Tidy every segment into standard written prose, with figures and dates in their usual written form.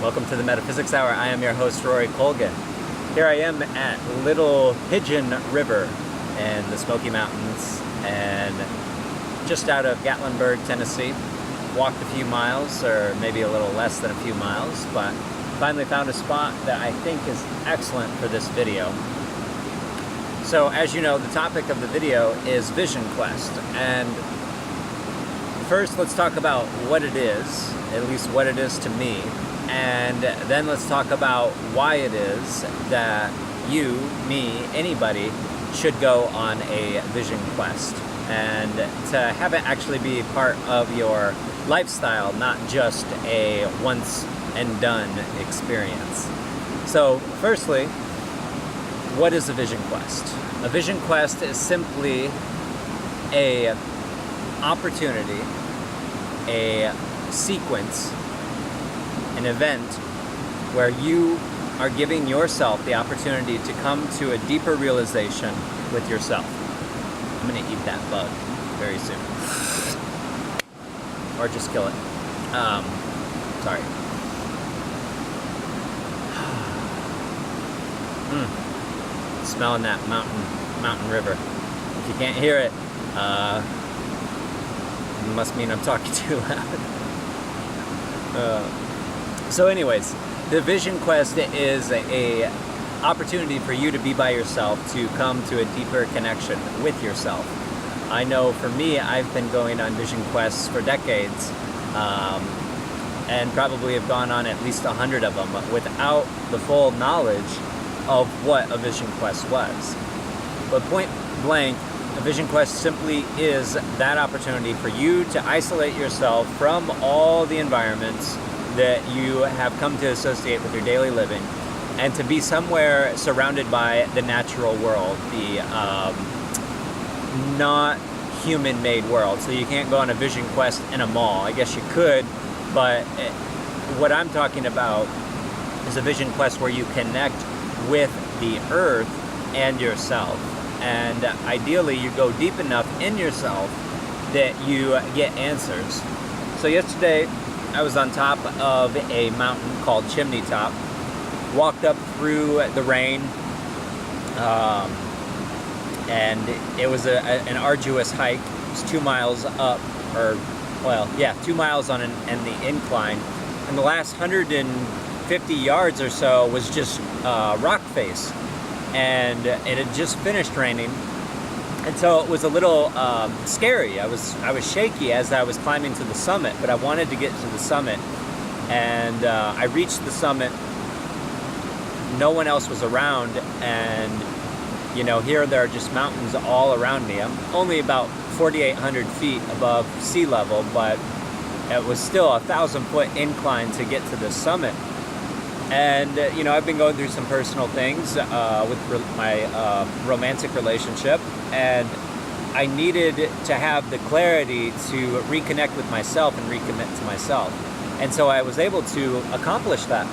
Welcome to the Metaphysics Hour. I am your host, Rory Colgan. Here I am at Little Pigeon River in the Smoky Mountains and just out of Gatlinburg, Tennessee. Walked a few miles, or maybe a little less than a few miles, but finally found a spot that I think is excellent for this video. So as you know, the topic of the video is Vision Quest, and first let's talk about what it is, at least what it is to me, and then let's talk about why it is that you, me, anybody should go on a vision quest, and to have it actually be part of your lifestyle, not just a once and done experience. So firstly, what is a vision quest? A vision quest is simply a opportunity, a sequence, an event where you are giving yourself the opportunity to come to a deeper realization with yourself. I'm going to eat that bug very soon. Or just kill it. Sorry. Smelling that mountain river. If you can't hear it, it must mean I'm talking too loud. So anyways, the Vision Quest is a opportunity for you to be by yourself, to come to a deeper connection with yourself. I know for me, I've been going on vision quests for decades, and probably have gone on at least 100 of them without the full knowledge of what a vision quest was. But point blank, a vision quest simply is that opportunity for you to isolate yourself from all the environments that you have come to associate with your daily living, and to be somewhere surrounded by the natural world, the not human-made world. So you can't go on a vision quest in a mall. I guess you could, but what I'm talking about is a vision quest where you connect with the earth and yourself. And ideally, you go deep enough in yourself that you get answers. So yesterday, I was on top of a mountain called Chimney Top. Walked up through the rain, and it was an arduous hike. It was 2 miles up, 2 miles on the incline. And the last 150 yards or so was just rock face. And it had just finished raining, and so it was a little scary. I was shaky as I was climbing to the summit, but I wanted to get to the summit, and I reached the summit. No one else was around, and here there are just mountains all around me. I'm only about 4,800 feet above sea level, but it was still a 1,000-foot incline to get to the summit. And, I've been going through some personal things with my romantic relationship, and I needed to have the clarity to reconnect with myself and recommit to myself. And so I was able to accomplish that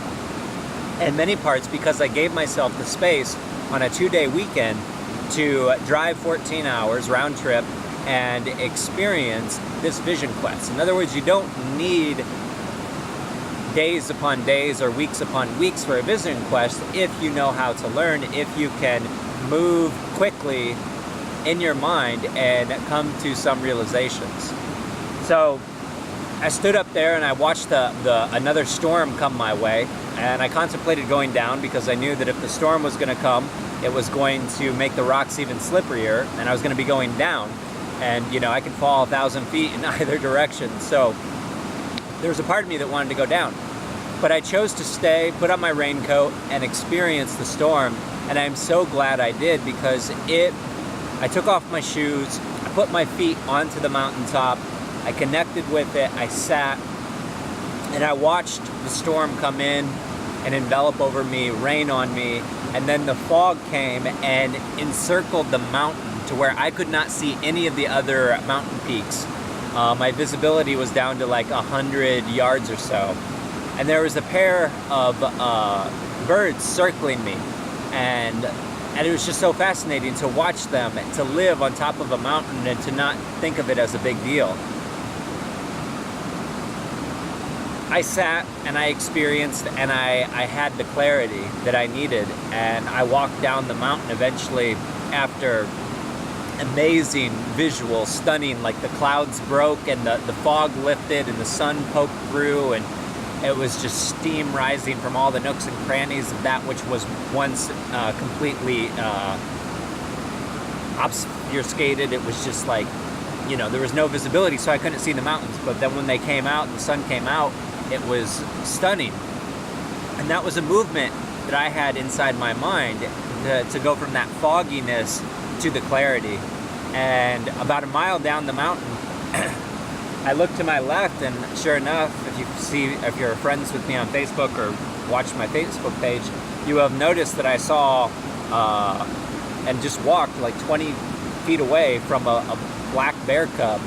in many parts because I gave myself the space on a 2-day weekend to drive 14 hours round trip and experience this vision quest. In other words, you don't need days upon days or weeks upon weeks for a vision quest if you know how to learn, if you can move quickly in your mind and come to some realizations. So I stood up there and I watched another storm come my way, and I contemplated going down because I knew that if the storm was going to come, it was going to make the rocks even slipperier, and I was going to be going down, and I could fall 1,000 feet in either direction. So there was a part of me that wanted to go down, but I chose to stay, put on my raincoat, and experience the storm. And I'm so glad I did, because I took off my shoes, I put my feet onto the mountaintop, I connected with it, I sat, and I watched the storm come in and envelop over me, rain on me, and then the fog came and encircled the mountain to where I could not see any of the other mountain peaks. My visibility was down to like 100 yards or so. And there was a pair of birds circling me. And it was just so fascinating to watch them, to live on top of a mountain and to not think of it as a big deal. I sat and I experienced, and I had the clarity that I needed, and I walked down the mountain eventually after amazing visual, stunning, like the clouds broke and the fog lifted and the sun poked through, and it was just steam rising from all the nooks and crannies of that which was once completely obfuscated. It was just like, you know, there was no visibility, so I couldn't see the mountains. But then when they came out and the sun came out, it was stunning. And that was a movement that I had inside my mind to go from that fogginess to the clarity. And about a mile down the mountain, I looked to my left, and sure enough, if you're friends with me on Facebook or watch my Facebook page, you have noticed that I saw and just walked like 20 feet away from a black bear cub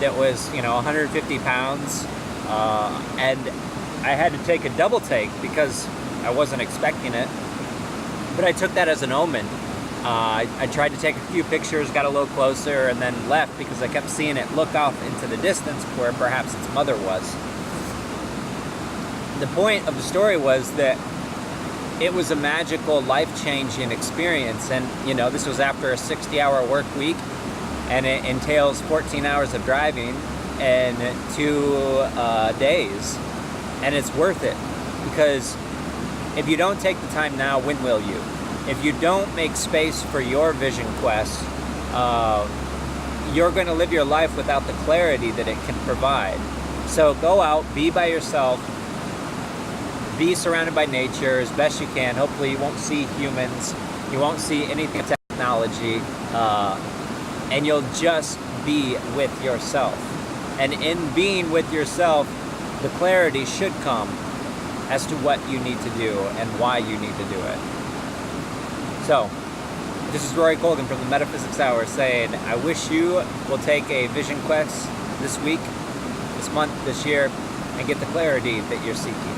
that was, you know, 150 pounds, and I had to take a double take because I wasn't expecting it, but I took that as an omen. I tried to take a few pictures, got a little closer, and then left because I kept seeing it look off into the distance where perhaps its mother was. The point of the story was that it was a magical, life-changing experience, and you know, this was after a 60-hour work week, and it entails 14 hours of driving and 2 days, and it's worth it, because if you don't take the time now, when will you? If you don't make space for your vision quest, you're going to live your life without the clarity that it can provide. So go out, be by yourself, be surrounded by nature as best you can. Hopefully you won't see humans, you won't see anything of technology, and you'll just be with yourself. And in being with yourself, the clarity should come as to what you need to do and why you need to do it. So, this is Rory Colgan from the Metaphysics Hour saying, I wish you will take a vision quest this week, this month, this year, and get the clarity that you're seeking.